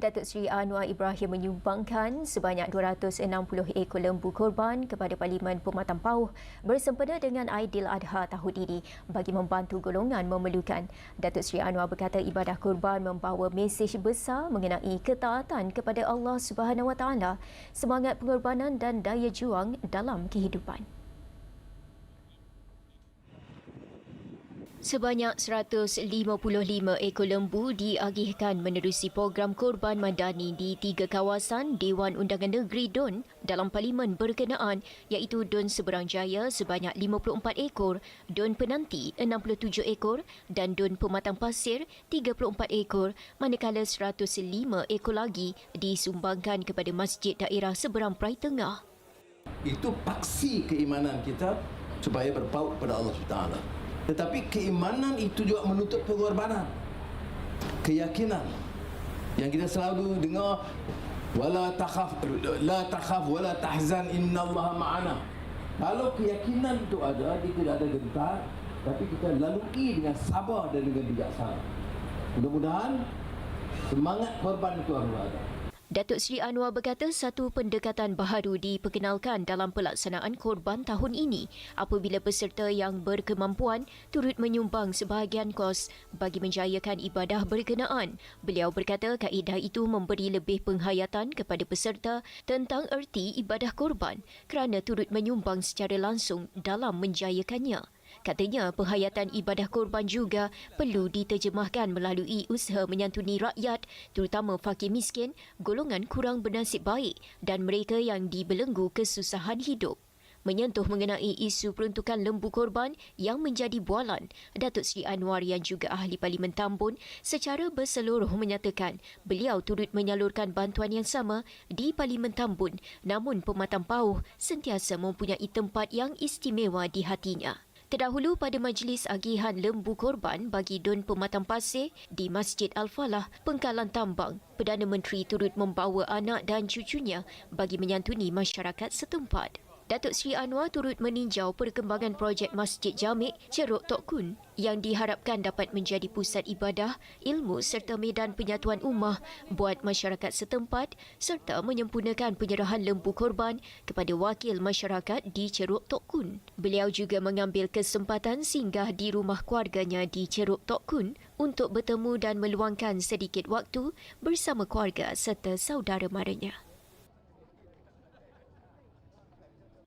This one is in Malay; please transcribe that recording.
Datuk Seri Anwar Ibrahim menyumbangkan sebanyak 260 ekor lembu korban kepada Parlimen Pematang Pauh bersempena dengan Aidiladha tahun ini bagi membantu golongan memerlukan. Datuk Seri Anwar berkata ibadah korban membawa mesej besar mengenai ketaatan kepada Allah Subhanahu Wa Taala, semangat pengorbanan dan daya juang dalam kehidupan. Sebanyak 155 ekor lembu diagihkan menerusi program korban madani di 3 kawasan Dewan Undangan Negeri Don dalam parlimen berkenaan, iaitu Don Seberang Jaya sebanyak 54 ekor, Don Penanti 67 ekor dan Don Pematang Pasir 34 ekor, manakala 105 ekor lagi disumbangkan kepada Masjid Daerah Seberang Perai Tengah. Itu paksi keimanan kita supaya berpaut pada Allah SWT. Tetapi keimanan itu juga menuntut pengorbanan, keyakinan yang kita selalu dengar, wala takhaf wala tahzan innallaha ma'ana. Kalau keyakinan itu ada, dia tidak ada gentar, tapi kita lalui dengan sabar dan dengan bijaksana. Mudah-mudahan semangat korban itu harus ada. Datuk Seri Anwar berkata satu pendekatan baharu diperkenalkan dalam pelaksanaan korban tahun ini apabila peserta yang berkemampuan turut menyumbang sebahagian kos bagi menjayakan ibadah berkenaan. Beliau berkata kaedah itu memberi lebih penghayatan kepada peserta tentang erti ibadah korban kerana turut menyumbang secara langsung dalam menjayakannya. Katanya penghayatan ibadah korban juga perlu diterjemahkan melalui usaha menyantuni rakyat, terutama fakir miskin, golongan kurang bernasib baik dan mereka yang dibelenggu kesusahan hidup. Menyentuh mengenai isu peruntukan lembu korban yang menjadi bualan, Datuk Seri Anwar yang juga ahli Parlimen Tambun secara berseluruh menyatakan beliau turut menyalurkan bantuan yang sama di Parlimen Tambun, namun Pematang Pauh sentiasa mempunyai tempat yang istimewa di hatinya. Terdahulu pada majlis agihan lembu korban bagi Don Pematang Pasir di Masjid Al-Falah, Pengkalan Tambang, Perdana Menteri turut membawa anak dan cucunya bagi menyantuni masyarakat setempat. Datuk Seri Anwar turut meninjau perkembangan projek Masjid Jamik Ceruk Tok Kun yang diharapkan dapat menjadi pusat ibadah, ilmu serta medan penyatuan ummah buat masyarakat setempat serta menyempurnakan penyerahan lembu korban kepada wakil masyarakat di Ceruk Tok Kun. Beliau juga mengambil kesempatan singgah di rumah keluarganya di Ceruk Tok Kun untuk bertemu dan meluangkan sedikit waktu bersama keluarga serta saudara maranya.